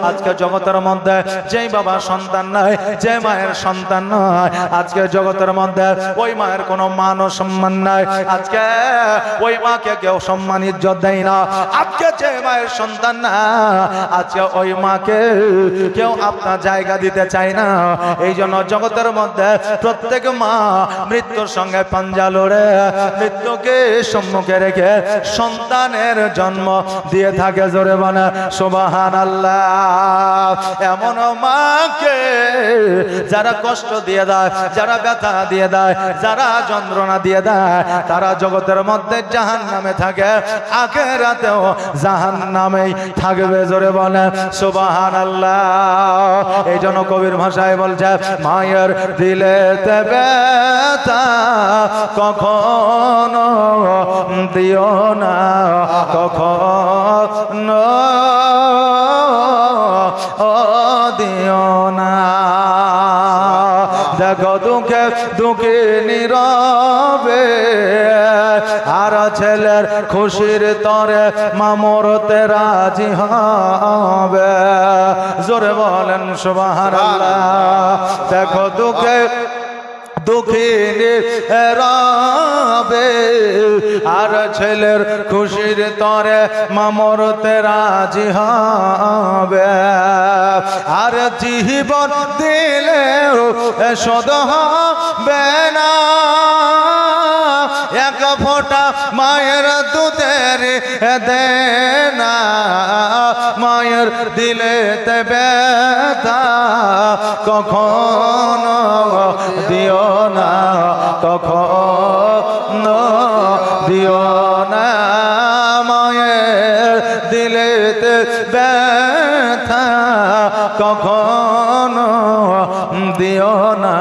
আজকে জগতের মধ্যে যেই বাবা সন্তান নাই, যে মায়ের সন্তান নয়, আজকে জগতের মধ্যে ওই মায়ের কোনো মান ও সম্মান নাই। আজকে ওই মাকে কেউ সম্মান ইজ্জত দেয় না। আজকে যে মায়ের সন্তান না, আজকে ওই মাকে কেউ আপনার জায়গা দিতে চায় না। এই জন্য জগতের মধ্যে প্রত্যেক মা মৃত্যুর সঙ্গে পাঞ্জা লড়ে মৃত্যুকে সম্মুখে রেখে সন্তানের জন্ম দিয়ে থাকে। জোরে বলে সুবহানাল্লাহ। এমন মাকে যারা কষ্ট দিয়ে দেয়, যারা ব্যথা দিয়ে দেয়, যারা যন্ত্রণা দিয়ে দেয়, তারা জগতের মধ্যে জাহান্নামে থাকে, আখিরাতেও জাহান্নামেই থাকবে। জোরে বলে সুবহানাল্লাহ। এই জন্য কবির ভাষায় বলছে, মায়ের দিলেতে ব্যথা কখনো দিও না, কখনো দিও না। দেখো দুঃখে দুঃখে নীরবে আর ছেলের খুশির তরে মামরতে রাজি হবে। জোরে বলেন সুবহানাল্লাহ। দেখো দুঃখে দুঃখিনী রবে আর ছেলের খুশির তরে মামরতে রাজি হবে। আর জীবন দিলেও শোধ হবে না এক ফোঁটা মায়ের দুধের দেনা। মায়ের দিলেতে ব্যথা কখনো দিও না, কখনো দিও না। মায়ের দিলেতে ব্যথা কখনো দিও না,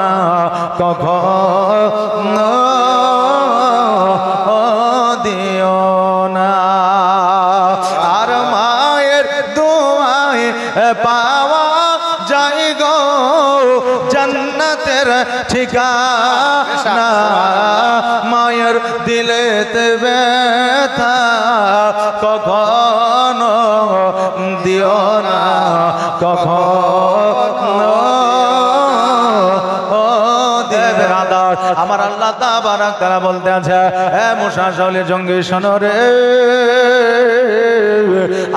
কখনো দিও না। আর মায়ের দোয়ায় পাওয়া যায় গো জান্নাতের ঠিকানা। মায়ের দিলেতে ব্যথা কখনো দিও না, কখনো দেবে আদার। আমার আল্লাহ তাবারাক তাআলা বলতে আছে, হে মুসা শাওলি জঙ্গি শোনো রে,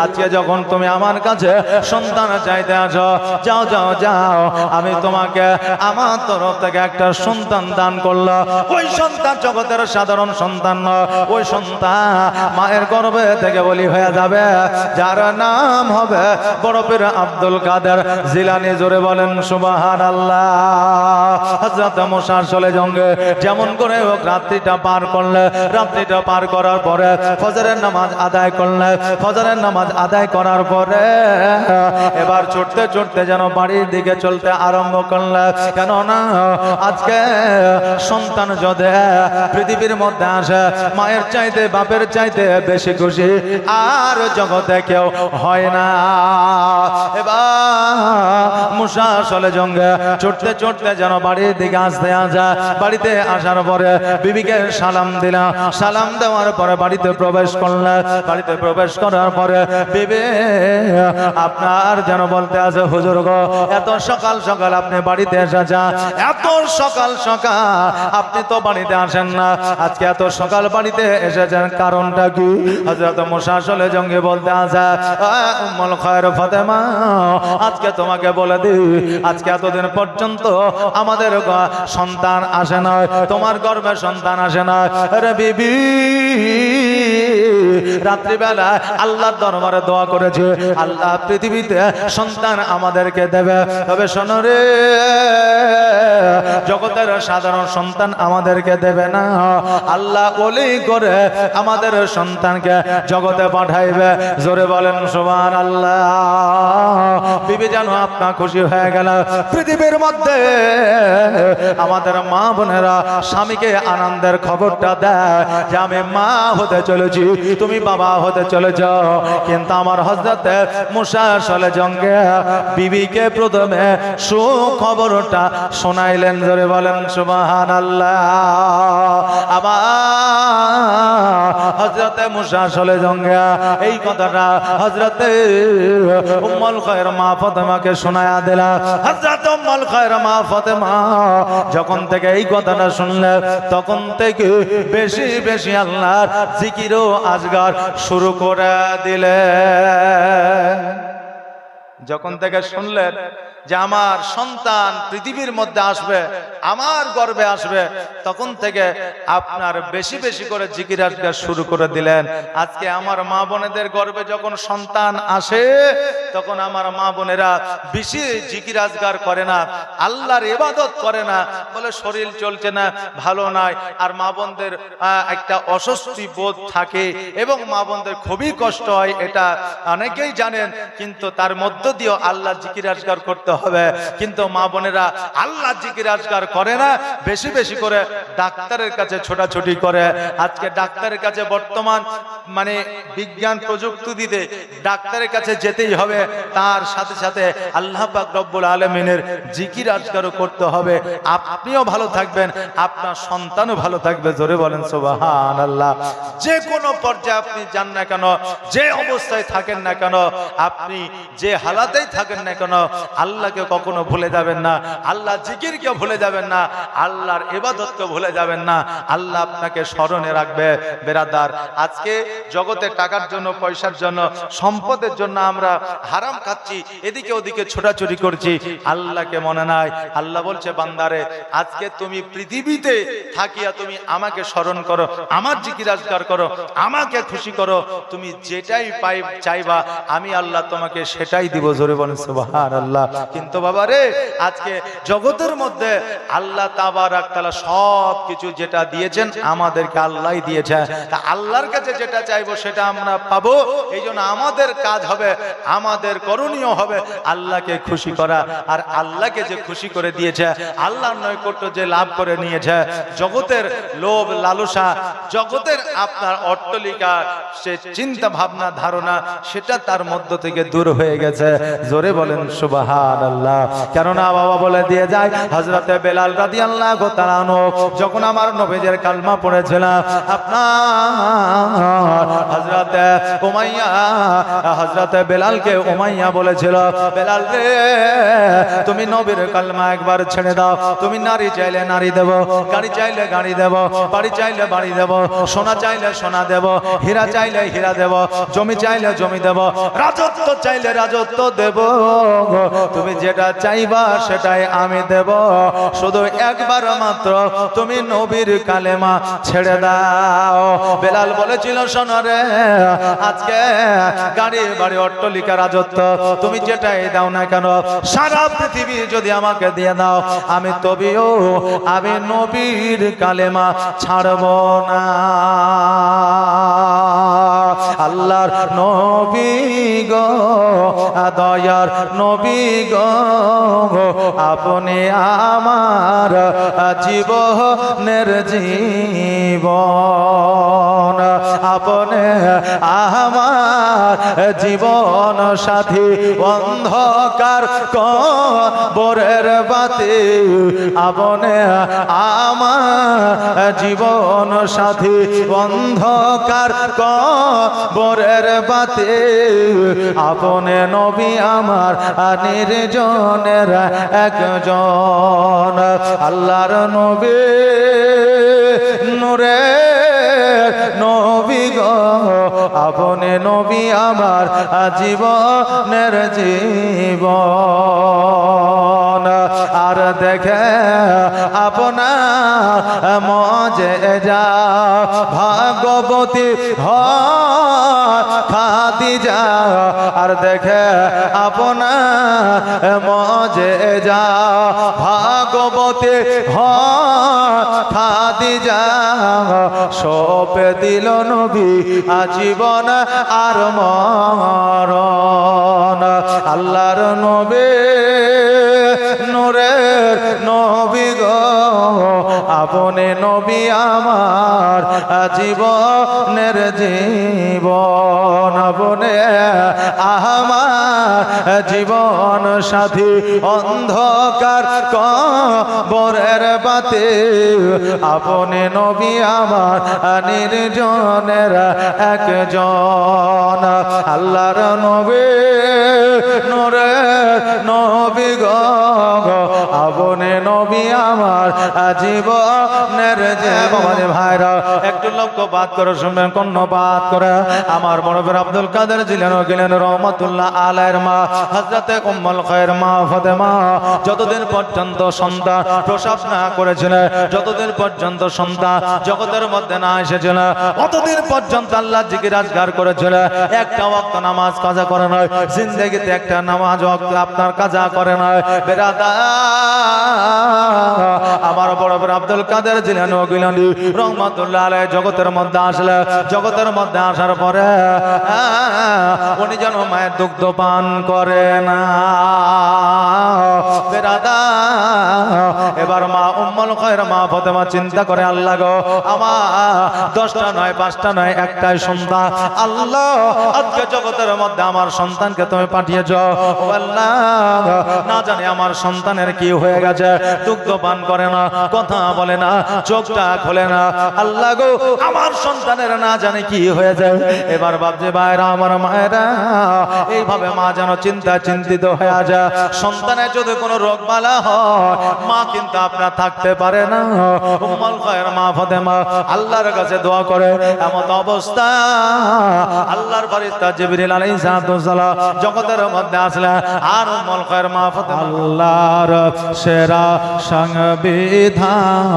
আজকে যখন তুমি আমার কাছে সন্তান চাইতে আসো, যাও যাও যাও, আমি তোমাকে আমার তরফ থেকে একটা সন্তান দান করলাম। ওই সন্তান জগতের সাধারণ সন্তান নয়, ওই সন্তান মায়ের গর্ভে থেকে বলি হয়ে যাবে, যার নাম হবে বড় পীর আব্দুল কাদের জিলানী। জোরে বলেন সুবহানাল্লাহ। হযরত মুসা চলে জঙ্গে যেমন করে হোক রাত্রিটা পার করলে, রাত্রিটা পার করার পরে ফজরের নামাজ আদায় করলে, ফজরের নামাজ আদায় করার পরে এবার ছুটতে ছুটতে যেন বাড়ির দিকে চলতে আরম্ভ করলে। কেননা আজকে সন্তান যদি পৃথিবীর মধ্যে আসে, মায়ের চাইতে বাপের চাইতে বেশি খুশি আর জগতে কেউ হয় না। এবার মুসা চলে জঙ্গে ছুটতে ছুটতে যেন বাড়ির দিকে আসতে আসা, বাড়িতে আসার পরে বিবিকে সালাম দিলাম, সালাম দেওয়ার পরে বাড়িতে প্রবেশ করলে, বাড়িতে প্রবেশ করার পরে বিবি আপনার যেন বলতে আছে, হুজুর গো এত সকাল সকাল আপনি বাড়িতে এসেছেন, এত সকাল সকাল আপনি তো বাড়িতে আসেন না, আজকে এত সকাল বাড়িতে এসেছেন কারণটা কি? হযরত মুসা চলে জঙ্গি বলতে আছে, উম্মুল খায়র ফাতেমা, আজকে তোমাকে বলে দিই, আজকে এতদিন পর্যন্ত আমাদের সন্তান আসে না, তোমার গর্ভে সন্তান আসে না। আরে বিবি রাত্রিবেলা আল্লাহর দরবারে দোয়া করেছে, আল্লাহ পৃথিবীতে সন্তান আমাদেরকে দেবে। তবে শোনো রে, জগতের সাধারণ সন্তান আমাদেরকে দেবে না, আল্লাহ ওলি করে আমাদের সন্তানকে জগতে পাঠাইবে। জোরে বলেন সুবহানাল্লাহ। বিবি যেন আপনার খুশি হয়ে গেল। পৃথিবীর মধ্যে আমাদের মা বোনেরা স্বামীকে আনন্দের খবরটা দেয় যে আমি মা হতে চলেছি, তুমি বাবা হতে চলেছ। কিন্তু আমার হযরত মুসা সালে জঙ্গে বিবিকে প্রথমে সুখবরটা শোনাইলেন। জোরে বলেন সুবহানাল্লাহ। আবার হযরত মুসা সালে জঙ্গে এই কথাটা হযরত উম্মুল খায়র মা ফাতেমাকে শোনায়া দিলা। হযরত উম্মুল খায়র মা ফাতেমা যখন থেকে এই কথাটা শুনলেন তখন থেকে বেশি বেশি আল্লাহর জিকির ও আজগার শুরু করে দিলেন। যখন থেকে শুনলেন যে আমার সন্তান পৃথিবীর মধ্যে আসবে, আমার গর্ভে আসবে, তখন থেকে আপনার বেশি বেশি করে জিকির আজগার শুরু করে দিলেন। আজকে আমার মা বোনেদের গর্ভে যখন সন্তান আসে তখন আমার মা বোনেরা বেশি জিকির আজগার করে না, আল্লাহর ইবাদত করে না, বলে শরীর চলছে না, ভালো নয়। আর মা বোনদের একটা অস্বস্তি বোধ থাকে এবং মা বোনদের খুবই কষ্ট হয়, এটা অনেকেই জানেন। কিন্তু তার মধ্য দিয়েও আল্লাহ জিকির আজগার করতে হবে। কিন্তু মা বোনেরা আল্লাহ জিকির আজগার করে না, বেশি বেশি করে ডাক্তারের কাছে ছোটাছুটি করে। আজকে ডাক্তারের কাছে বর্তমান মানে বিজ্ঞান প্রযুক্তি দিতে ডাক্তারের কাছে যেতেই হবে, তার সাথে সাথে আল্লাহ পাক রব্বুল আলামিনের জিকির আজগারও করতে হবে। আপনিও ভালো থাকবেন, আপনার সন্তানও ভালো থাকবে। জোরে বলেন সুবহানাল্লাহ। যে কোনো পর্যায়ে আপনি যান না কেন, যে অবস্থায় থাকেন না কেন, আপনি যে হালাতেই থাকেন না কেন, আল্লাহকে কখনো ভুলে যাবেন না, আল্লাহ জিকিরকে ভুলে যাবেন না, আল্লাহর ইবাদতকে ভুলে যাবেন না। আল্লাহ আপনাকে স্মরণে রাখবে। বেরাদার, আজকে জগতে টাকার জন্য, পয়সার জন্য, সম্পদের জন্য আমরা হারাম খাচ্ছি, এদিকে ওদিকে ছোটাছুটি করছি, আল্লাহকে মনে নাই। আল্লাহ বলছে বান্দারে, আজকে তুমি পৃথিবীতে থাকিয়া তুমি আমাকে স্মরণ করো, আমার জিকির আজগার করো, আমাকে খুশি করো, তুমি যেটাই চাইবা আমি আল্লাহ তোমাকে সেটাই দিব। জোরে বলেন সুবহানাল্লাহ। কিন্তু বাবা রে, আজকে জগতের মধ্যে আল্লাহ তাবারাক তাআলা সব কিছু যেটা দিয়েছেন আমাদেরকে আল্লাহই দিয়েছে। তা আল্লাহর কাছে যেটা চাইবো সেটা আমরা পাবো। এই জন্য আমাদের কাজ হবে, আমাদের করণীয় হবে আল্লাহকে খুশি করা। আর আল্লাহকে যে খুশি করে দিয়েছে, আল্লাহর নৈকট্য যে লাভ করে নিয়েছে, জগতের লোভ লালসা, জগতের আপনার অট্টালিকা, সে চিন্তা ভাবনা ধারণা, সেটা তার মধ্য থেকে দূর হয়ে গেছে। জোরে বলেন সুবহানাল্লাহ। কেননা বাবা বলে দিয়ে যায়, হযরতে বেলাল রাদিয়াল্লাহু তাআলা আনহু যখন আমার নবীর কালমা পড়েছিলেন, আপনার হযরতে উমাইয়া, হযরতে বেলালকে উমাইয়া বলেছিল, বেলাল রে তুমি নবীর কালমা একবার ছেড়ে দাও, তুমি নারী চাইলে নারী দেব, গাড়ি চাইলে গাড়ি দেব, বাড়ি চাইলে বাড়ি দেব, সোনা চাইলে সোনা দেব, হীরা চাইলে হীরা দেব, জমি চাইলে জমি দেব, রাজত্ব চাইলে রাজত্ব দেব, তুমি যেটা চাইবা সেটাই আমি দেব, শুধু একবার মাত্র তুমি নবীর কালেমা ছেড়ে দাও। বেলাল বলেছিল, শোনো রে, আজকে গাড়ি বাড়ি অট্টালিকা রাজত্ব তুমি যেটাই দাও না কেন, সারা পৃথিবী যদি আমাকে দিয়ে দাও, আমি তবেও আমি নবীর কালেমা ছাড়ব না। আল্লাহর নবী গো, দয়ার নবী গো, আপনি আমার জীবনের জীবন, আপনি আমার জীবন সাথী, অন্ধকার কবরের বাতি, আপনি আমার জীবন সাথী, অন্ধকার কবরের বাতি, আপনি নবী আমার নির্জনের একজন। আল্লাহর নবী নূরে নবী গো, আপনি নবী আমার জীবনের জীবন। আর দেখে আপনার মজে যা ভাগবতী খাদিজা আর দেখে আপনার মজেজা ভাগবতী খাদিজা সপে দিল নবী আজীবন আর মরণ আল্লাহর নবী নূরের নবী গো আপনি নবী আমার জীবনের জীবন আপনি আমার জীবন সাথী অন্ধকার কবরের বাতি আপনি নবী আমার নির্জনের একজন আল্লাহর নবী নূরের নবী গো আপনি নবী আমার জীবনের জীবন ভাইরা একটু লক্ষ্যপাত করে শুনবেন কর্ণপাত করে আমার বড় বীর আব্দুল কাদের জিলানী গেলেন রহমাতুল্লাহ আলাইহির মা হযরতে উম্মুল খায়র মা ফাতেমা যতদিন পর্যন্ত সন্তান প্রসব না করেছিলেন যতদিন পর্যন্ত সন্তান জগতের মধ্যে না এসেছিল ততদিন পর্যন্ত আল্লাহ জিকির আজগার করেছিল একটা ওয়াক্ত নামাজ কাজা করে নয় জিন্দেগিতে একটা নামাজ ওয়াক্ত আপনার কাজা করে নয় বেরাদার আমার বড় বড় আব্দুল কাদের জিলানী গিলানী রহমাতুল্লাহ আলাইহি জগতের মধ্যে আসলে জগতের মধ্যে আসার পরে উনি যেন মায়ের দুগ্ধ পান করে না এবার মা উম্মুল খায়র মা ফাতেমা চিন্তা করে আল্লাহ গো আমার 10টা নয় 5টা নয় একটাই সন্তান আল্লাহ আজকে জগতের মধ্যে আমার সন্তানকে তুমি পাঠিয়েছো ও আল্লাহ না জানি আমার সন্তানের কি হয়ে গেছে দুগ্ধ পান করে না কথা বলে না চোখটা খোলে না আল্লাহ গো আমার সন্তানের না জানি কি হয়ে যায় এবার ভাবছে ভাইরা আমার মায়েরা এইভাবে মা যেন চিন্তিত হয়ে যায় সন্তানের যদি কোনো রোগ বালা হয় মা কিন্তু আপনার থাকতে পারে না উম্মুল খায়র মা ফাতেমা আল্লাহর কাছে দোয়া করে এমন অবস্থা আল্লাহর ফেরেশতা জিবরিল আলাইহিস সালাম জগতের মধ্যে আসলেন আর উম্মুল খায়র মা ফাতেমা আল্লাহর সেরা সংবিধান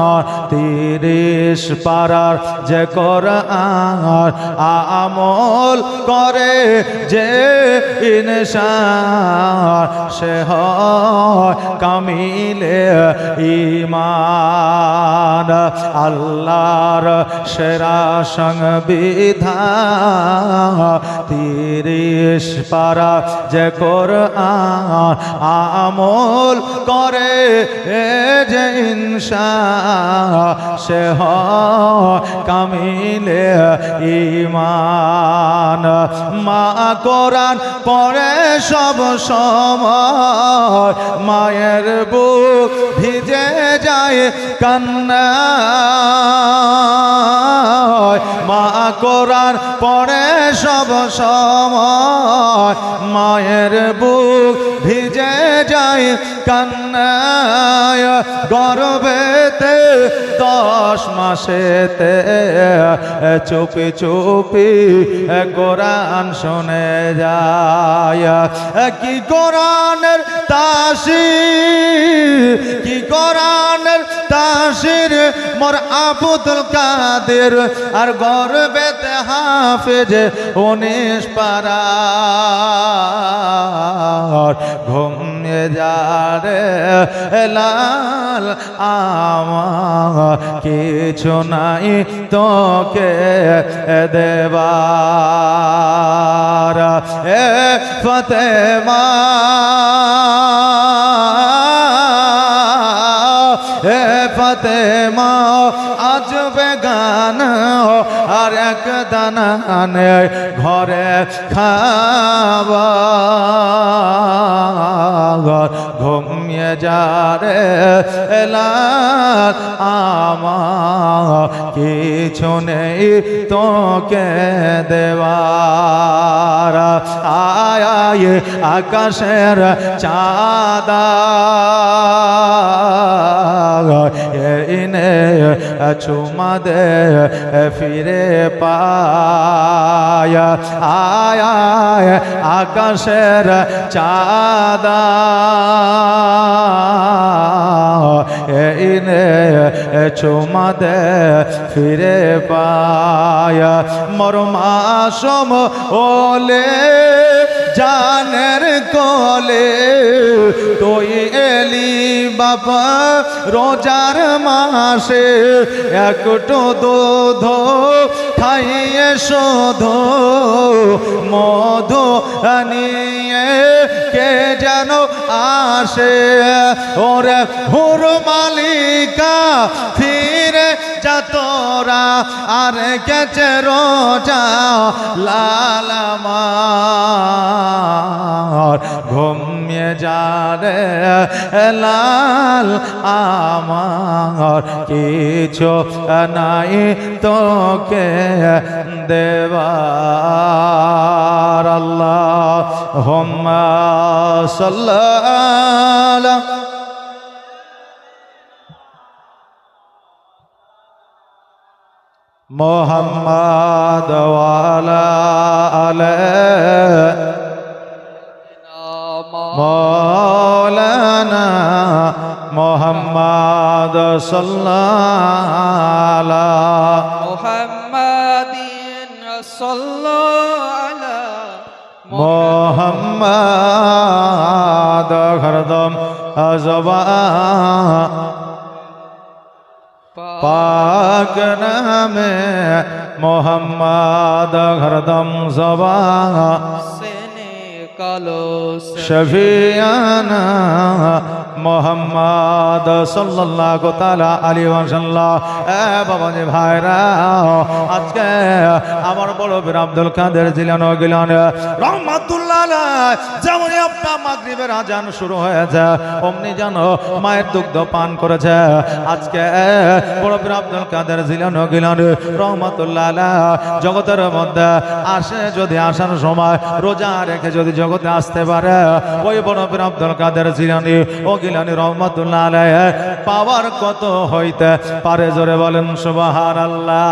30 পারার যে কোরআন আমল করে যে ইনসান সে হয় কামিলে ঈমান আল্লাহর সেরা সংবিধান 30 পারা যে কোরআন আমল করে যে ইনসান সে হয় কামিলে ঈমান মা কোরআন পড়ে সব সময় মায়ের বুক ভিজে যায় কান্নায় মা কোরআন পড়ে সব সময় মায়ের বুক ভিজে যায় কান্নায় গর্ভেতে 10 মাসেতে চুপি চুপি কোরআন শুনে যায় কি কোরআনের তাসির কি কোরআনের তাসির মোর আব্দুল কাদের আর গর্ভেতে হাফেজ 19 পারা ঘুমিয়ে যারে লাল আমার কিছু নাই তোকে দেবার এ ফাতেমা এ ফাতেমা আজ বেগান আর এক দানা ঘরে খাবার ঘুমিয়ে যারে লাল আমার কিছু নেই তোকে দেওয়ার আয় আকাশের চাঁদা এনে চুমা দে ফিরে পায় আয় আকাশের চাঁদা এনে চুমা দে ফিরে পায় মরমাসম ওলে জানের কোলে তুই এলি বাবা রোজার মাসে একটু দুধ খাইয়ে শোধ মধু নিয়ে কে যেন আসে ওরে হুর মালিকা ফিরে যা তোরা আর কেছে রোজা লালামার ঘুমিয়ে যা রে লাল আমার কিছু নাই তোকে দেবার আল্লাহুম্মা সাল্লাল্লাহু মুহাম্মাদ ওয়ালা আলিহি মাওলানা মুহাম্মাদ সাল্লাল্লাহু মুহাম্মাদিন সাল্লাল্লাহু মুহাম্মাদ হরদম আজবা পাক নামে মোহাম্মদ হরদম জবা কালো শফিয়ানা মোহাম্মদ সাল্লাল্লাহু তাআলা আলাইহি ওয়াসাল্লাম। এ বাবাজি ভাইরা, আজকে আমার বড় পীর আব্দুল কাদের জিলানী রাহমাতুল্লাহ আলাইহি যেমন আপনার মাগরিবের আজান শুরু হয়েছে অমনি যেন মায়ের দুগ্ধ পান করেছে। আজকে বড় পীর আব্দুল কাদের জিলানী রাহমাতুল্লাহ আলাইহি জগতের মধ্যে আসে, যদি আসার সময় রোজা রেখে যদি জগতে আসতে পারে, ওই বড় পীর আব্দুল কাদের জিলানী ও গিলানী রহমাতুল্লাহ আলাইহি পাওয়ার কত হইতে পারে, জোরে বলেন সুবহানাল্লাহ।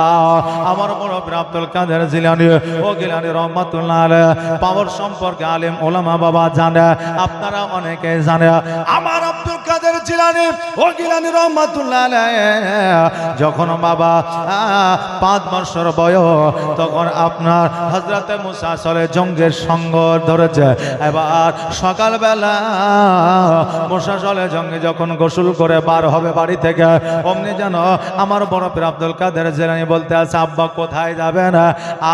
আমার বড় পীর আব্দুল কাদের জিলানী ও গিলানী রহমাতুল্লাহ আলাইহি পাওয়ার সম্পর্কে আলেম ওলামা বাবা জানে, আপনারা অনেকে জানে। আমার আব্দুল কাদের জিলানী ও গিলানী রহমাতুল্লাহ আলাইহি যখন বাবা 5 বছর বয়স, তখন আপনার হযরতে মুসা সলে জঙ্গের সঙ্গ ধরেছে। এবার সকালবেলা মুসা সলে জঙ্গে যখন গোসল করে বার হবে বাড়ি থেকে, অমনি যেন আমার বড় পীর আব্দুল কাদের জিলানী বলতে আছে, আব্বা কোথায় যাবেন?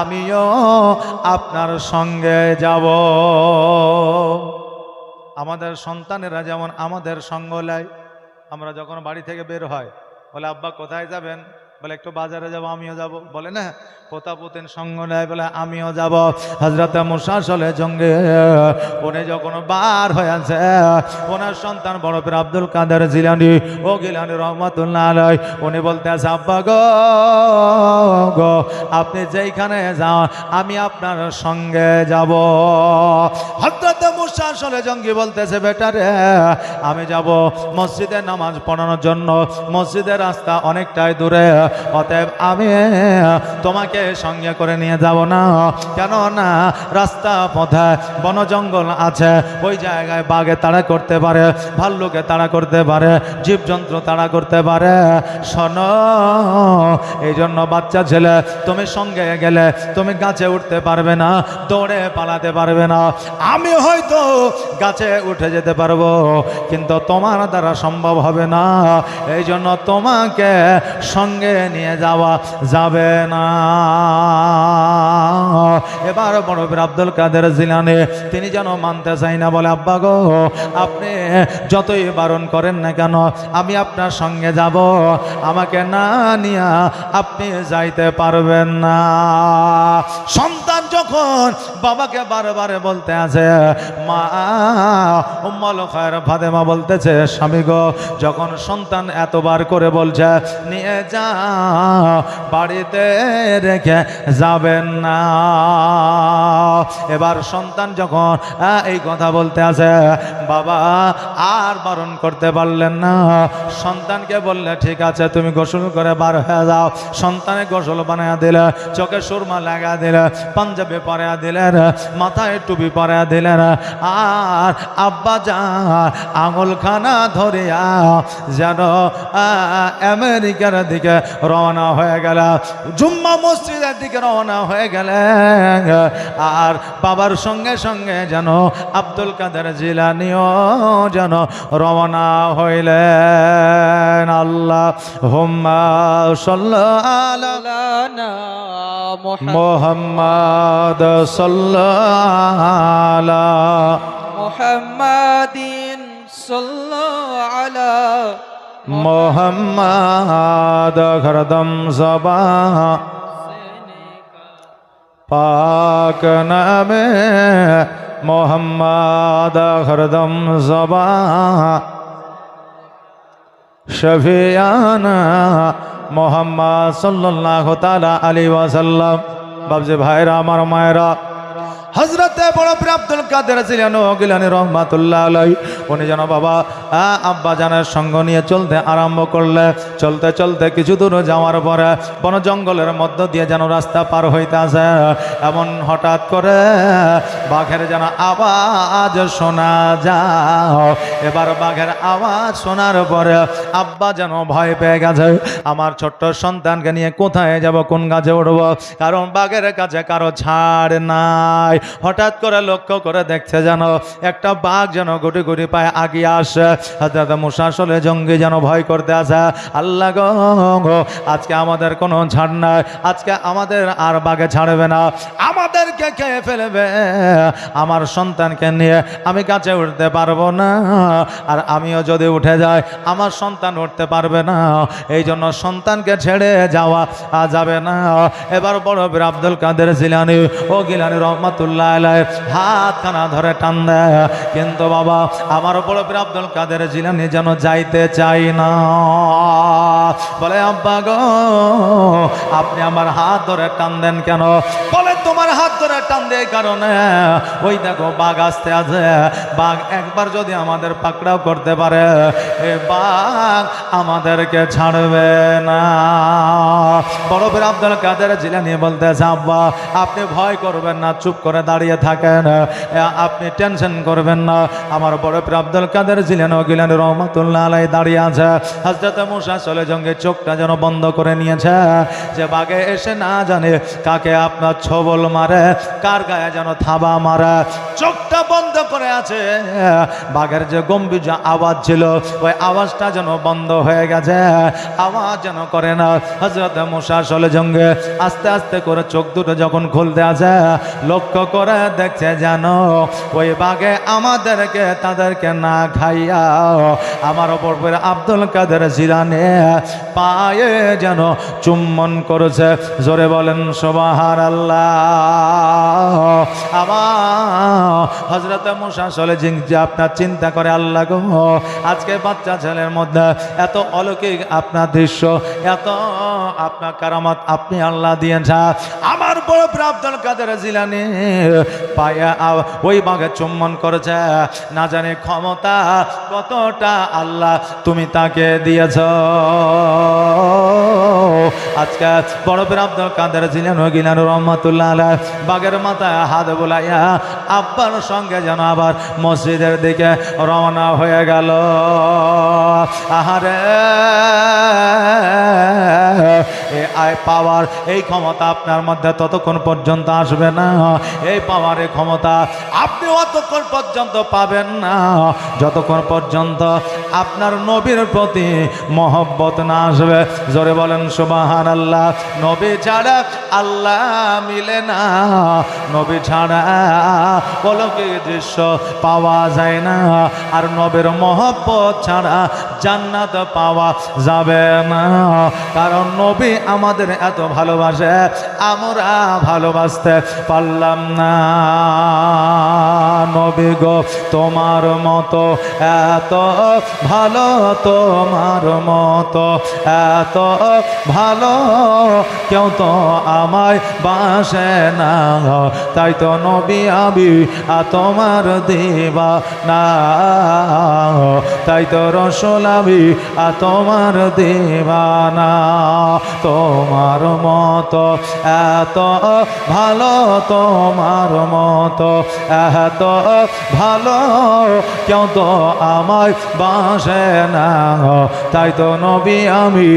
আমিও আপনার সঙ্গে যাব। আমাদের সন্তানেরা যেমন আমাদের সঙ্গ নেয়, আমরা যখন বাড়ি থেকে বের হয় বলে আব্বা কোথায় যাবেন, বলে একটু বাজারে যাব, আমিও যাব, বলে না পোতাপুতিন সঙ্গ নেয়, বলে আমিও যাব। হযরতে মুসা সলে জঙ্গে উনি যখন বার হয়েছে, ওনার সন্তান বড় পীর আব্দুল কাদের জিলানী ও গিলানী রহমাতুল্লাহ আলাইহি উনি বলতে আছে, আব্বা গো আপনি যেইখানে যান আমি আপনার সঙ্গে যাব। হযরতে মুসা সলে জঙ্গি বলতেছে, বেটা রে আমি যাব মসজিদে নামাজ পড়ানোর জন্য, মসজিদের রাস্তা অনেকটাই দূরে, অতএব আমি তোমাকে সঙ্গে করে নিয়ে যাব না। কেন না রাস্তা পথে বন জঙ্গল আছে, ওই জায়গায় বাঘে তাড়া করতে পারে, ভাল্লুকে তাড়া করতে পারে, জীবজন্তু তাড়া করতে পারে। শোনো, এই জন্য বাচ্চা ছেলে তুমি সঙ্গে গেলে তুমি গাছে উঠতে পারবে না, দৌড়ে পালাতে পারবে না। আমি হয়তো গাছে উঠে যেতে পারবো, কিন্তু তোমার দ্বারা সম্ভব হবে না, এই জন্য তোমাকে সঙ্গে নিয়ে যাওয়া যাবে না। এবার বড় পীর আব্দুল কাদের জিলানী তিনি যেন মানতে চাই না, বলে আব্বা গো আপনি যতই বারণ করেন না কেন আমি আপনার সঙ্গে যাব, আমাকে না নিয়ে আপনি যাইতে পারবেন না। সন্তান যখন বাবাকে বারবার বলতে আছে, মা উম্মুল খায়র ফাতেমা বলতেছে, স্বামী গো যখন সন্তান এতবার করে বলছে নিয়ে যা, বাড়িতে রেখে যাবেন না। এবার সন্তান যখন এই কথা বলতে আছে, বাবা আর বারণ করতে পারলেন না। সন্তানকে বললে ঠিক আছে তুমি গোসল করে বার হয়ে যাও। সন্তানে গোসল বানায়া দিলে, চোখে সুরমা লাগা দিলে, পাঞ্জাবি পরাইয়া দিলেন, মাথায় টুপি পরাইয়া দিলেন। আর আব্বা যান আঙুলখানা ধরিয়া যেন আমেরিকার দিকে রওনা হয়ে গেল, জুম্মা মসজিদের দিকে রওনা হয়ে গেলেন। আর বাবার সঙ্গে সঙ্গে যেন আব্দুল কাদের জিলানীও যেন রওনা হইলেন। আল্লাহ হুম্মা সাল্লাল্লাহু আলা مولانا মুহাম্মাদ সাল্লাল্লাহু আলা محمد صلى على মুহাম্মাদ খরদম জবা পাক নামে মোহাম্মদ হরদম জবা শফিয়ানা মোহাম্মদ সাল্লাল্লাহু তাআলা আলাইহি ওয়াসাল্লাম। বাবজি ভাইরা, আমার মায়েরা, হযরতে বড় পীর আব্দুল কাদের জিলানী রহমাতুল্লাহ আলাইহি উনি যেন বাবা আব্বা জানের সঙ্গ নিয়ে চলতে আরম্ভ করলে, চলতে চলতে কিছু দূর যাওয়ার পরে বন জঙ্গলের মধ্য দিয়ে যেন রাস্তা পার হইতে আসে, এমন হঠাৎ করে বাঘের যেন আওয়াজ শোনা যায়। এবার বাঘের আওয়াজ শোনার পরে আব্বা যেন ভয় পেয়ে গেছে, আমার ছোট্ট সন্তানকে নিয়ে কোথায় যাব, কোন গাছে উঠব, কারণ বাঘের কাছে কারো ছাড় নাই। হঠাৎ করে লক্ষ্য করে দেখছে যেন একটা বাঘ যেন গুটি গুটি পায়ে আগিয়ে আসে। হযরত মুসা আসলে জঙ্গি যেন ভয় করতে আসে, আল্লাহ গো আজকে আমাদের কোনো ছাড় নাই, আজকে আমাদের আর বাঘে ছাড়বে না, আমাদেরকে খেয়ে ফেলবে। আমার সন্তানকে নিয়ে আমি গাছে উঠতে পারবো না, আর আমিও যদি উঠে যাই আমার সন্তান উঠতে পারবে না, এই জন্য সন্তানকে ছেড়ে যাওয়া যাবে না। এবার বড় পীর আব্দুল কাদের জিলানী ও গিলানী রহমাতুল্লাহ আলাইহি হাতখানা ধরে টান দেয়, কিন্তু বাবা আমার বড় পীর আব্দুল কাদের জিলানী যেন যাইতে চাই না। বলে আব্বা গো আপনি আমার হাত ধরে টান দেন কেন? বলে তোমার হাত ধরে টান দেয় কারণে ওই দেখো বাঘ আসতে আছে, বাঘ একবার যদি আমাদের পাকড়াও করতে পারে এ বাঘ আমাদেরকে ছাড়বে না। বড় পীর আব্দুল কাদের জিলানী বলতেছে আব্বা আপনি ভয় করবেন না, চুপ করে দাঁড়িয়ে থাকেন, আপনি টেনশন করবেন না। আমার বড় পীর আব্দুল কাদের জিলানী গিলানী রহমাতুল্লাহ আলাইহি দাঁড়িয়ে আছে। হযরত মুসা চলে জঙ্গে চোখটা যেন বন্ধ করে নিয়েছে, যে বাঘে এসে না জানে কাকে আপনার ছবল মারে, কার গায়ে যেন থাবা মারে, চোখটা বন্ধ করে আছে। বাঘের যে গম্ভীর যে আওয়াজ ছিল ওই আওয়াজটা যেন বন্ধ হয়ে গেছে, আওয়াজ যেন করে না। হযরত মুসা চলে জঙ্গে আস্তে আস্তে করে চোখ দুটো যখন খুলতে আছে, লক্ষ্য করে দেখছে যেন ওই বাঘে আমাদেরকে তাদেরকে না খাইয়া আমার ওপর আব্দুল কাদের জিলানী পায়ে যেন চুম্বন করেছে। জোরে বলেন সুবহানাল্লাহ। আমার হযরত মুসা চলে যে আপনার চিন্তা করে আল্লাহ গো আজকে বাচ্চা ছেলের মধ্যে এত অলৌকিক আপনার দৃশ্য, এত আপনার কারামত আপনি আল্লাহ দিয়েছেন। আমার বড় পীর আব্দুল কাদের জিলানী পায়ে ওই বাঘে চুম্বন করেছে, না জানি ক্ষমতা কতটা আল্লাহ তুমি তাকে দিয়েছ। আজকে বড় পীর আব্দুল কাদের জিলানী গিলানী রহমাতুল্লাহ আলাইহি বাঘের মাথায় হাত বুলাইয়া আব্বার সঙ্গে যেন আবার মসজিদের দিকে রওনা হয়ে গেল। আহারে এই পাওয়ার এই ক্ষমতা আপনার মধ্যে ততক্ষণ পর্যন্ত আসবে না, এই পাওয়ার এই ক্ষমতা আপনি অতক্ষণ পর্যন্ত পাবেন না যতক্ষণ পর্যন্ত আপনার নবীর প্রতি মহব্বত না আসবে। জোরে বলেন সুবহানাল্লাহ। নবী ছাড়া আল্লাহ মিলে না, নবী ছাড়া অলৌকিক দৃশ্য পাওয়া যায় না, আর নবীর মহব্বত ছাড়া জান্নাত পাওয়া যাবে না। কারণ নবী আমাদের এত ভালোবাসে, আমরা ভালোবাসতে পারলাম না। নবী গো তোমার মতো এত ভালো, তোমার মতো এত ভালো কেউ তো আমায় বাসে না, তাই তো নবী আমি তোমার দিওয়ানা, তাই তো রসুল আমি তোমার দিওয়ানা। তোমার মতো এত ভালো, তোমার মতো এত ভালো কেউ তো আমায় বাসে না, তাই তো নবী আমি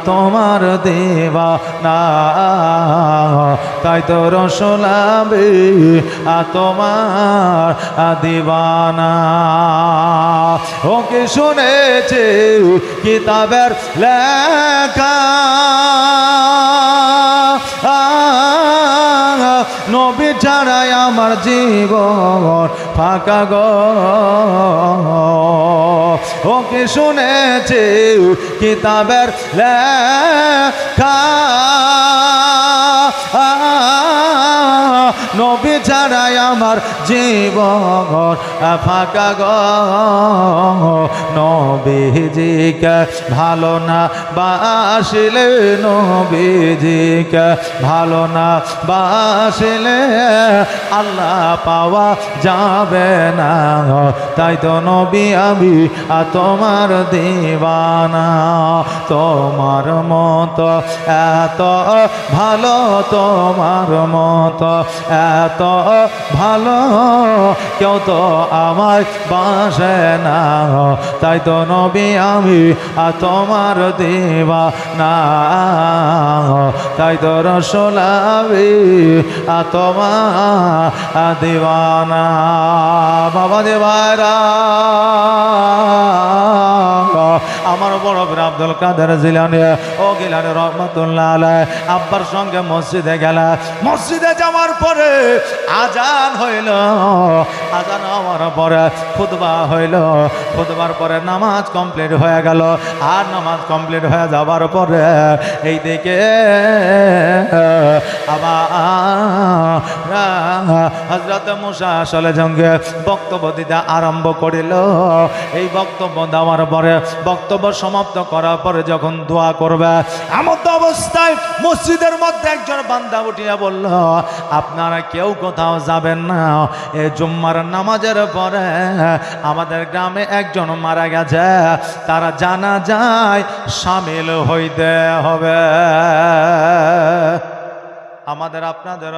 তোমার দিওয়ানা, তাই তো রসুল আমি তোমার দিওয়ানা। ও কি শুনেছি কিতাবের লেখা, নবী ছাড়াই আমার জীবন ফাঁকা গো। ও কি শুনেছি কিতাবের লেখা, নবী ছাড়াই আমার জীবন ফাঁকা গো। নবীজিকে ভালো না বাসিলে, নবীজিকে ভালো না বাসিলে আল্লাহ পাওয়া যাবে না, তাই তো নবী আমি তোমার দিওয়ানা। তোমার মতো এত ভালো, তোমার মতো এত ভালো কেউ তো আমায় বাসে না, তাই তো নবী আমি তোমার দিওয়ানা, তাই তো রসুল আমি তোমার দিওয়ানা। বাবা দেবারা আমার বড় বীর আব্দুল কাদের জিলানী ও গিলানী রহমাতুল্লাহ আলাইহি আব্বার সঙ্গে মসজিদে গেল। মসজিদে যাওয়ার পরে আজান হইল, আজান হওয়ার পরে খুতবা হইল, খুতবার পরে নামাজ কমপ্লিট হয়ে গেল। আর নামাজ কমপ্লিট হয়ে যাবার পরে এই দিকে আবার হযরত মুসা সলেজঙ্গে বক্তব্য দিতে আরম্ভ করিল। এই বক্তব্য দেওয়ার পরে, বক্তব্য সমাপ্ত করার পরে যখন দোয়া করবে, এমত অবস্থায় মসজিদের মধ্যে একজন বান্দা উঠিয়া বলল, আপনারা কেউ কোথাও যাবেন না, এই জুম্মার নামাজের পরে আমাদের গ্রামে একজন মারা গেছে, তারা জানাজায় শামিল হইতে হবে। আমাদের আপনাদের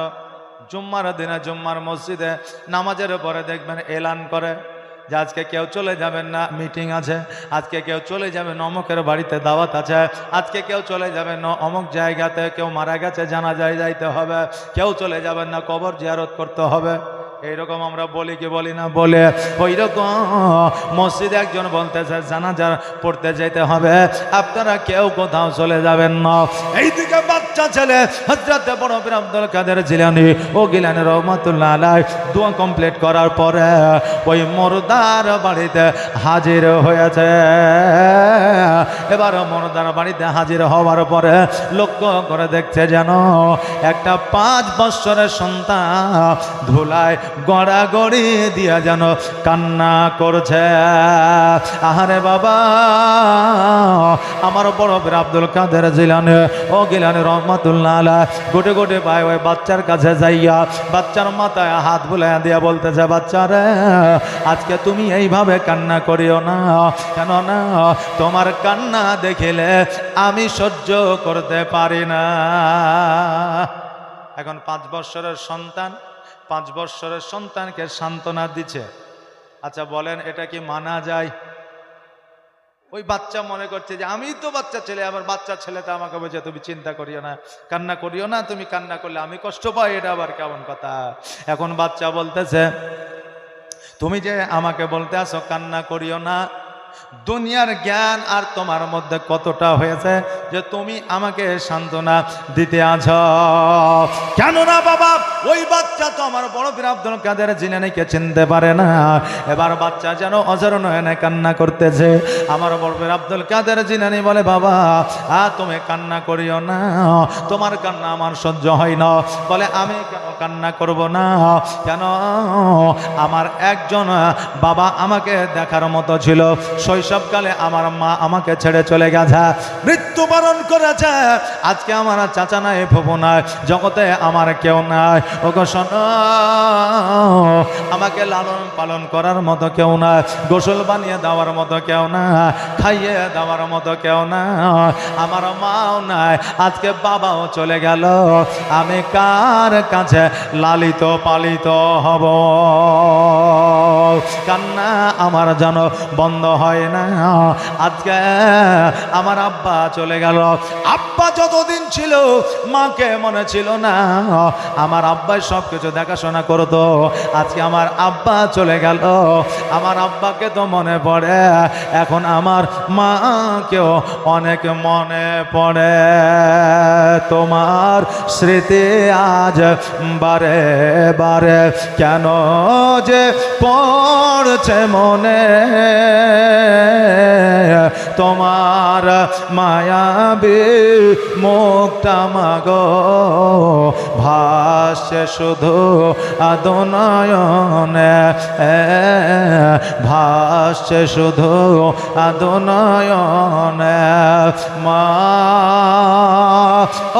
জুম্মার দিনে জুম্মার মসজিদে নামাজের পরে দেখবেন এলান করে যে আজকে কেউ চলে যাবেন না, মিটিং আছে, আজকে কেউ চলে যাবেন অমুকের বাড়িতে দাওয়াত আছে, আজকে কেউ চলে যাবেন না অমুক জায়গাতে কেউ মারা গেছে জানাজায় যাইতে হবে, কেউ চলে যাবেন না কবর জিয়ারত করতে হবে। এইরকম আমরা বলি কি বলি না? বলে ওই রকম মসজিদে একজন বলতেছে জানাজা পড়তে যেতে হবে, আপনারা কেউ কোথাও চলে যাবেন না। এইদিকে বাচ্চা ছেলে হযরত বড় পীর আব্দুল কাদের জিলানী ও গিলানী রহমাতুল্লাহ আলাইহি দোয়া কমপ্লিট করার পরে ওই মুর্দার বাড়িতে হাজির হয়েছে। এবার মুর্দার বাড়িতে হাজির হওয়ার পরে লক্ষ্য করে দেখছে যেন একটা 5 বছরের সন্তান ধুলায় গড়াগড়ি দিয়া যেন কান্না করছে। আহারে বাবা, আমার বড় পীর আব্দুল কাদের জিলানী ও গিলানী রহমাতুল্লাহ আলাইহি গোটে গোটে পায় ওই বাচ্চার কাছে যাইয়া বাচ্চার মাথায় হাত বুলাইয়া দিয়া বলতেছে, বাচ্চারে আজকে তুমি এইভাবে কান্না করিও না, কেন না তোমার কান্না দেখিলে আমি সহ্য করতে পারি না। এখন 5 বছরের সন্তান 5 বছরের সন্তানকে সান্ত্বনা দিচ্ছে। আচ্ছা বলেন এটা কি মানা যায়? ওই বাচ্চা মনে করছে যে আমি তো বাচ্চা ছেলে, আবার বাচ্চা ছেলেটা আমাকে বলছে তুমি চিন্তা করিও না, কান্না করিও না, তুমি কান্না করলে আমি কষ্ট পাই, এটা আবার কেমন কথা? এখন বাচ্চা বলতেছে তুমি যে আমাকে বলতে আসো কান্না করিও না, দুনিয়ার জ্ঞান আর তোমার মধ্যে কতটা হয়েছে যে তুমি আমাকে সান্ত্বনা দিতে আছো? কেন না বাবা, ওই বাচ্চা তো আমার বড় পীর আব্দুল কাদের জিলানীকে চিনতে পারে না। এবার বাচ্চা যেন অঝর নয়নে কান্না করতেছে। আমার বড় পীর আব্দুল কাদের জিলানী বলে, বাবা তুমি কান্না করিও না, তোমার কান্না আমার সহ্য হয় না। বলে, আমি কেন কান্না করব না? কেন? আমার একজন বাবা আমাকে দেখার মতো ছিল। শৈশবকালে আমার মা আমাকে ছেড়ে চলে গেছে, মৃত্যুবরণ করেছে। আজকে আমার চাচা নাই, ফুফু নাই, জগতে আমার কেউ নাই। ওগো শোনো, আমাকে লালন পালন করার মতো কেউ নাই, গোসল বানিয়ে দেওয়ার মতো কেউ না, খাইয়ে দেওয়ার মতো কেউ না, আমার মাও নাই, আজকে বাবাও চলে গেল। আমি কার কাছে লালিত পালিত হব? কান্না আমার যেন বন্ধ হয় না। আজকে আমার আব্বা চলে গেল। আব্বা যতদিন ছিল মাকে মনে ছিল না, আমার আব্বাই সব কিছু দেখাশোনা করতো। আজকে আমার আব্বা চলে গেল, আমার আব্বাকে তো মনে পড়ে, এখন আমার মাকেও অনেক মনে পড়ে। তোমার স্মৃতি আজ বারে বারে কেন যে পড়ছে মনে, তোমার মায়াবী মুখটা মাগো ভাসছে শুধু আদনয়নে, ভাসছে শুধু আদনয়নে। মা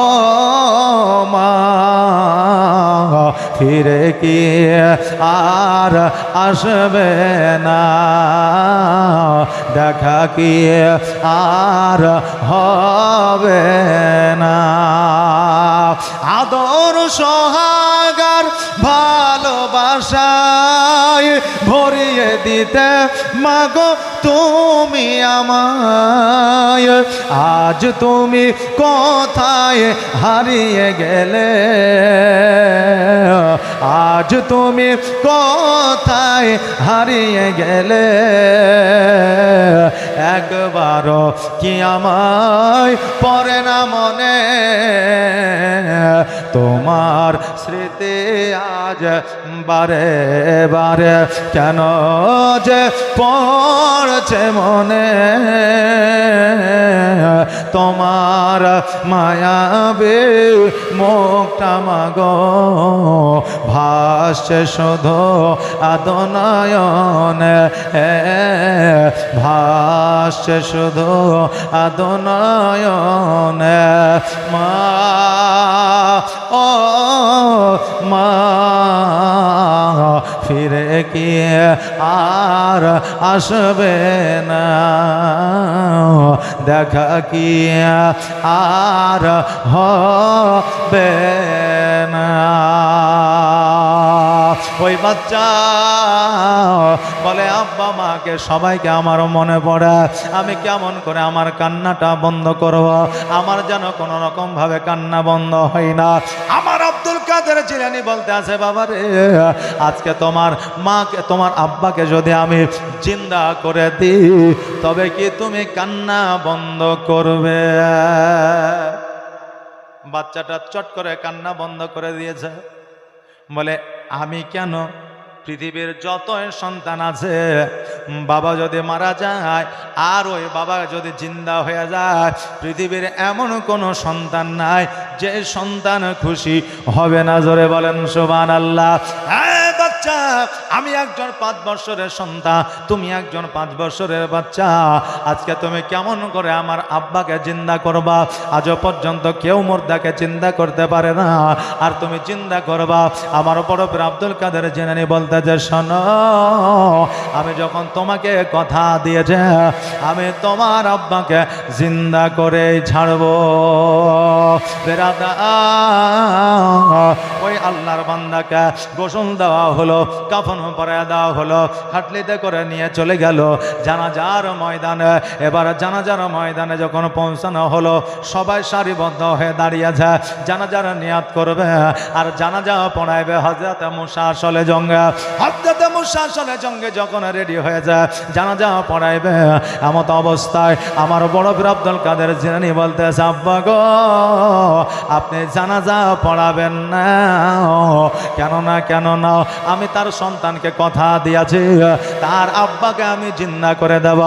ও মা, ফিরে কি আর আসবে না? দেখা কি আর হবে না? আদর সোহাগার ভালোবাসায় ভরিয়ে দিতে মাগো তুমি আমায়। আজ তুমি কোথায় হারিয়ে গেলে? আজ তুমি কোথায় হারিয়ে গেলে? একবারও কি আমায় পড়ে না মনে? তোমার স্মৃতি আজ বারে বারে কেন যে পড়ছে মনে, তোমার মায়াবী মুখটা মাগো ভাসছে শুধু আদনয়নে, ভাসছে শুধু আদনয়নে। মা ও মা, ফিরে কি আর আসবে না? দেখা কি আর হবে না? ওই বাচ্চা বলে, আব্বা মাকে সবাইকে আমার মনে পড়ে, আমি কেমন করে আমার কান্নাটা বন্ধ করব? আমার যেন কোনো রকম ভাবে কান্না বন্ধ হয় না। আমার আব্দুল কাদের জিলানী বলতে আছে, বাবা রে, আজকে তোমার মাকে, তোমার আব্বাকে যদি আমি জিন্দা করে দিই, তবে কি তুমি কান্না বন্ধ করবে? বাচ্চাটা চট করে কান্না বন্ধ করে দিয়েছে। বলে, আমি কেন? পৃথিবীর যত সন্তান আছে, বাবা যদি মারা যায় আর ওই বাবা যদি জিন্দা হয়ে যায়, পৃথিবীর এমন কোনো সন্তান নাই যে সন্তান খুশি হবে না। জোরে বলেন সুবহানাল্লাহ। বাচ্চা, আমি একজন 5 বছরের সন্তান, তুমি একজন 5 বছরের বাচ্চা। আজকে তুমি কেমন করে আমার আব্বাকে জিন্দা করবা? আজও পর্যন্ত কেউ মুর্দাকে চিন্তা করতে পারে না, আর তুমি চিন্তা করবা। আমার বড় পীর আব্দুল কাদের জিলানী বলতে যে, শোনো, আমি যখন তোমাকে কথা দিয়েছে আমি তোমার আব্বাকে জিন্দা করে ছাড়বো। বেরাদা, ওই আল্লাহর বান্দাকে গোসল দেওয়া হলো, হলো, কাফন পরাইয়া দেওয়া হলো, খাটলিতে করে নিয়ে চলে গেল জানাজার ময়দানে। এবার জানাজার ময়দানে যখন পৌঁছানো হলো, সবাই সারিবদ্ধ হয়ে দাঁড়িয়েছে, জানাজার নিয়াত করবে আর জানাজা পড়াইবে হযরত মুসা সলে জঙ্গে। হযরত মুসা সলে জঙ্গে যখন রেডি হয়ে যায় জানাজা পড়াইবে, এমত অবস্থায় আমার বড় পীর আব্দুল কাদের জিলানী বলতেছে, আব্বা গো আপনি জানাজা পড়াবেন না। কেন না আমি তার সন্তানকে কথা দিয়েছি, তার আব্বাকে আমি জিন্দা করে দেব।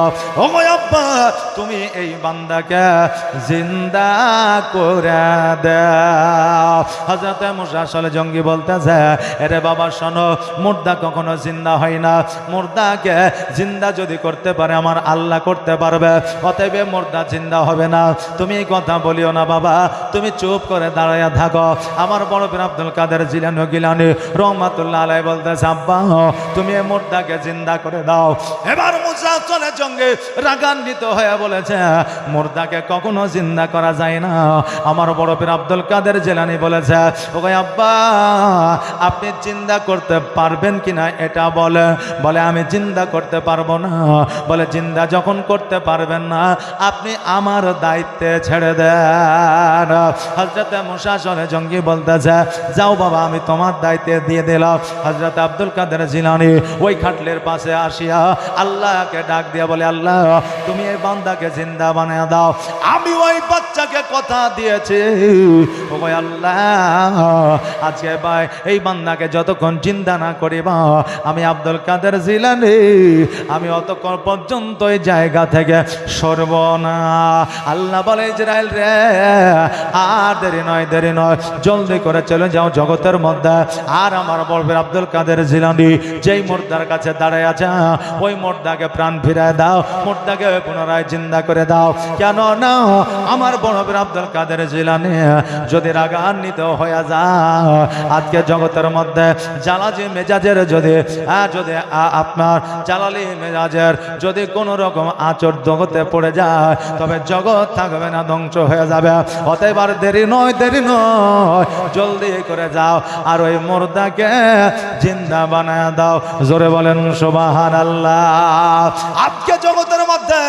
ও আব্বা তুমি এই বান্দাকে জিন্দা করে দাও। হযরত মুসা সলে জঙ্গি বলতেছে, এরে বাবা শোনো, মুর্দা কখনো জিন্দা হয় না, মুর্দাকে জিন্দা যদি করতে পারে আমার আল্লাহ করতে পারবে, অতএব মুর্দা জিন্দা হবে না। তুমি এই কথা বলিও না বাবা, তুমি চুপ করে দাঁড়াইয়া থাকো। আমার বড় পীর আব্দুল কাদের জিলানী গিলানী রহমাতুল্লাহ আলাইহি বলতেছে, আব্বা তুমি এই মুর্দাকে জিন্দা করে দাও। এবার মুসা সলে জঙ্গি রাগান্বিত হয়ে বলেছে, মুর্দাকে কখনো জিন্দা করা যায় না। আমার বড় পীর আব্দুল কাদের জিলানী বলেছে, ওগো আব্বা আপনি জিন্দা করতে পারবেন কিনা এটা বলে আমি জিন্দা করতে পারবো না। বলে জিন্দা যখন করতে পারবেন না আপনি আমার দায়িত্বে ছেড়ে দেন। হযরত মুসা সলে জঙ্গি বলতেছে, যাও বাবা আমি তোমার দায়িত্বে দিয়ে দিলাম। হযরত আব্দুল কাদের জিলানী ওই খাটলের পাশে আসিয়া আল্লাহকে ডাক দিয়া বলে, আল্লাহ তুমি এই বান্দাকে জিন্দা বানিয়ে দাও, আমি ওই বাচ্চাকে কথা দিয়েছি। ও আল্লাহ আজকে ভাই এই বান্দাকে যতক্ষণ জিন্দা না করিবা আমি আব্দুল কাদের জিলানী আমি অতক্ষণ পর্যন্ত এই জায়গা থেকে সরব না। আল্লাহ বলে, ইসরাইল রে আর দেরি নয় জলদি করে চলে যাও জগতের মধ্যে। আর আমার বড় পীর আব্দুল কাদের জিলানী যেই মুর্দার কাছে দাঁড়ায় আছে ওই মুর্দাকে প্রাণ ফিরায় দাও, মুর্দাকে পুনরায় জিন্দা করে দাও। কেন না আমার বড় পীর আব্দুল কাদের জিলানী যদি রাগান্বিত হয়ে যায়, আজকে জগতের মধ্যে জালালি মেজাজের যদি আপনার জালালি মেজাজের যদি কোনো রকম আচর জগতে পড়ে যায় তবে জগৎ থাকবে না, ধ্বংস হয়ে যাবে। অতএব আর দেরি নয় জলদি করে যাও আর ওই মুর্দাকে জিন্দা বানায় দাও। জোরে বলেন সুবহানাল্লাহ। আজকে জগতের মধ্যে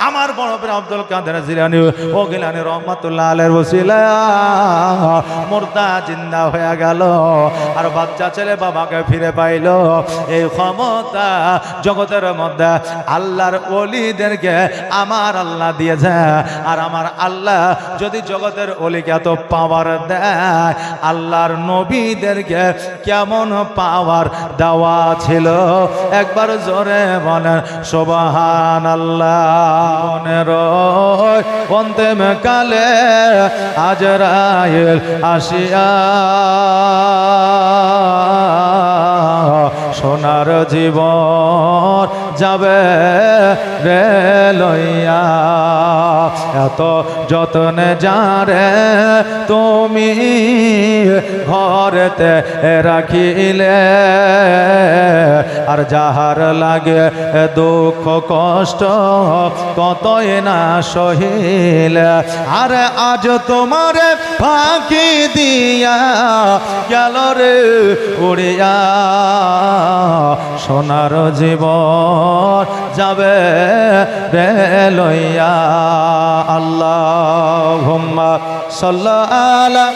আমার বড় পীর আব্দুল কাদের জিলানী ও গিলানী রহমাতুল্লাহ আলাইহির ওসিলা মুর্দা জিন্দা হয়ে গেল আর বাচ্চা ছেলে বাবাকে ফিরে পাইল। এই ক্ষমতা জগতের মধ্যে আল্লাহর ওলিদেরকে আমার আল্লাহ দিয়েছে। আর আমার আল্লাহ যদি জগতের ওলিকে এত পাওয়ার দেয়, আল্লাহর নবীদেরকে কেমন পাওয়ার দেওয়া ছিল একবার জোরে বলেন সুবহানাল্লাহ। অন্তিম কালে আজরাইল আসিয়া সোনার জীবন যাবে রে লইয়া, এত যতনে যারে তুমি ঘরেতে রাখিলে, আর যাহার লাগে দুঃখ কষ্ট কতই না সহিলে, আর আজ তোমার ফাঁকি দিয়া গেল রে উড়িয়া সোনার জীবন যাবে রে লইয়া। আল্লাহুম্মা সাল্লি আলা